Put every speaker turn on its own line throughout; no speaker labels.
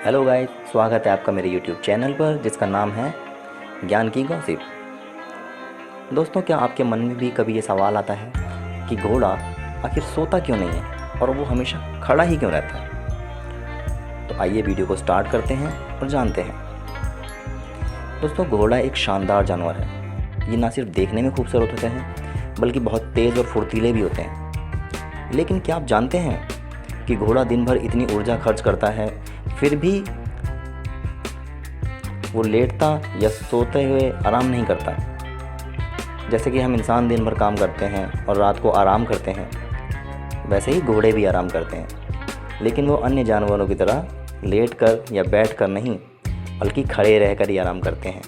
Hello guys, स्वागत है आपका मेरे यूट्यूब चैनल पर जिसका नाम है ज्ञान की गॉसिप। दोस्तों, क्या आपके मन में भी कभी ये सवाल आता है कि घोड़ा आखिर सोता क्यों नहीं है और वो हमेशा खड़ा ही क्यों रहता है? तो आइए वीडियो को स्टार्ट करते हैं और जानते हैं। दोस्तों, घोड़ा एक शानदार जानवर है। ये ना सिर्फ देखने में खूबसूरत होते हैं बल्कि बहुत तेज़ और फुर्तीले भी होते हैं। लेकिन क्या आप जानते हैं कि घोड़ा दिन भर इतनी ऊर्जा खर्च करता है, फिर भी वो लेटता या सोते हुए आराम नहीं करता? जैसे कि हम इंसान दिन भर काम करते हैं और रात को आराम करते हैं, वैसे ही घोड़े भी आराम करते हैं। लेकिन वो अन्य जानवरों की तरह लेट कर या बैठ कर नहीं, बल्कि खड़े रहकर ही आराम करते हैं।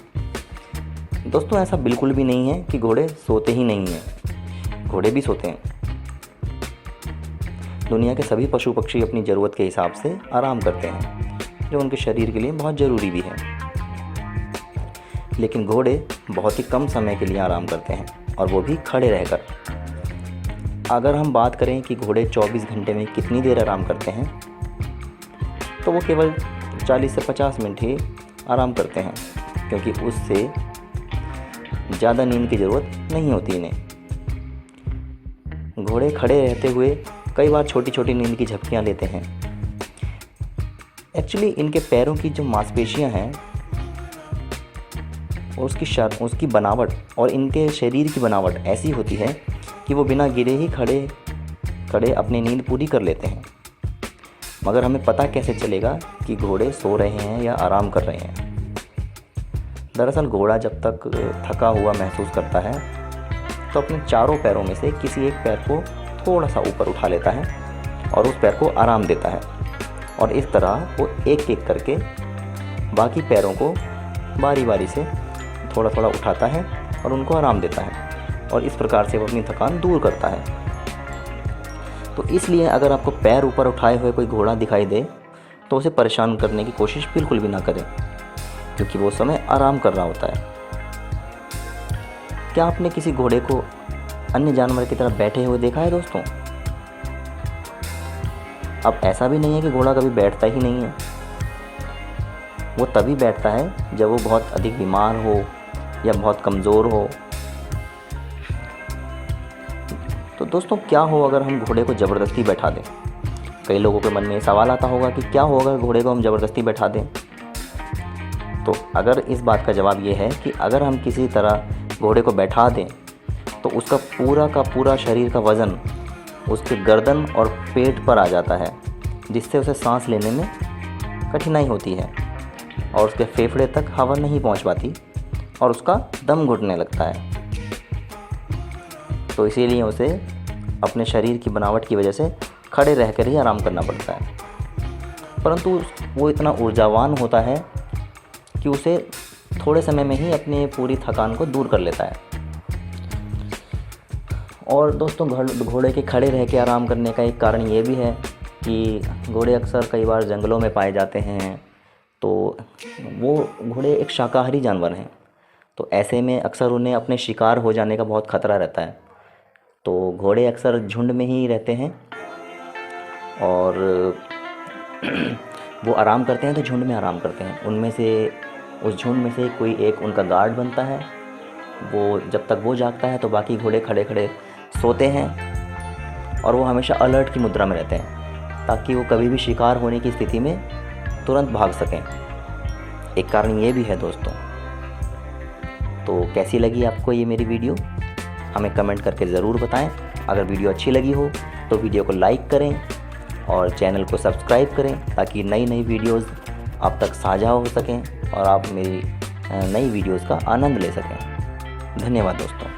दोस्तों, ऐसा बिल्कुल भी नहीं है कि घोड़े सोते ही नहीं हैं। घोड़े भी सोते हैं। दुनिया के सभी पशु पक्षी अपनी ज़रूरत के हिसाब से आराम करते हैं, जो उनके शरीर के लिए बहुत ज़रूरी भी है। लेकिन घोड़े बहुत ही कम समय के लिए आराम करते हैं, और वो भी खड़े रहकर। अगर हम बात करें कि घोड़े 24 घंटे में कितनी देर आराम करते हैं, तो वो केवल 40 से 50 मिनट ही आराम करते हैं, क्योंकि उससे ज़्यादा नींद की ज़रूरत नहीं होती इन्हें। घोड़े खड़े रहते हुए कई बार छोटी छोटी नींद की झपकियाँ लेते हैं। एक्चुअली इनके पैरों की जो मांसपेशियाँ हैं, उसकी बनावट और इनके शरीर की बनावट ऐसी होती है कि वो बिना गिरे ही खड़े अपनी नींद पूरी कर लेते हैं। मगर हमें पता कैसे चलेगा कि घोड़े सो रहे हैं या आराम कर रहे हैं? दरअसल घोड़ा जब तक थका हुआ महसूस करता है तो अपने चारों पैरों में से किसी एक पैर को थोड़ा सा ऊपर उठा लेता है और उस पैर को आराम देता है, और इस तरह वो एक एक करके बाकी पैरों को बारी बारी से थोड़ा थोड़ा उठाता है और उनको आराम देता है, और इस प्रकार से वो अपनी थकान दूर करता है। तो इसलिए अगर आपको पैर ऊपर उठाए हुए कोई घोड़ा दिखाई दे तो उसे परेशान करने की कोशिश बिल्कुल भी ना करें, क्योंकि वो समय आराम कर रहा होता है। क्या आपने किसी घोड़े को अन्य जानवर की तरह बैठे हुए देखा है दोस्तों? अब ऐसा भी नहीं है कि घोड़ा कभी बैठता ही नहीं है। वो तभी बैठता है जब वो बहुत अधिक बीमार हो या बहुत कमज़ोर हो। तो दोस्तों, क्या हो अगर हम घोड़े को ज़बरदस्ती बैठा दें? कई लोगों के मन में सवाल आता होगा कि क्या हो अगर घोड़े को हम ज़बरदस्ती बैठा दें? तो अगर इस बात का जवाब ये है कि अगर हम किसी तरह घोड़े को बैठा दें तो उसका पूरा का पूरा शरीर का वज़न उसके गर्दन और पेट पर आ जाता है, जिससे उसे सांस लेने में कठिनाई होती है और उसके फेफड़े तक हवा नहीं पहुंच पाती और उसका दम घुटने लगता है। तो इसीलिए उसे अपने शरीर की बनावट की वजह से खड़े रहकर ही आराम करना पड़ता है। परंतु वो इतना ऊर्जावान होता है कि उसे थोड़े समय में ही अपनी पूरी थकान को दूर कर लेता है। और दोस्तों, घोड़े के खड़े रह के आराम करने का एक कारण ये भी है कि घोड़े अक्सर कई बार जंगलों में पाए जाते हैं। तो वो घोड़े एक शाकाहारी जानवर हैं, तो ऐसे में अक्सर उन्हें अपने शिकार हो जाने का बहुत ख़तरा रहता है। तो घोड़े अक्सर झुंड में ही रहते हैं, और वो आराम करते हैं तो झुंड में आराम करते हैं। उस झुंड में से कोई एक उनका गार्ड बनता है। वो जब तक वो जागता है तो बाकी घोड़े खड़े खड़े सोते हैं, और वो हमेशा अलर्ट की मुद्रा में रहते हैं ताकि वो कभी भी शिकार होने की स्थिति में तुरंत भाग सकें। एक कारण ये भी है दोस्तों। तो कैसी लगी आपको ये मेरी वीडियो? हमें कमेंट करके ज़रूर बताएं। अगर वीडियो अच्छी लगी हो तो वीडियो को लाइक करें और चैनल को सब्सक्राइब करें, ताकि नई नई वीडियोज़ आप तक साझा हो सकें और आप मेरी नई वीडियोज़ का आनंद ले सकें। धन्यवाद दोस्तों।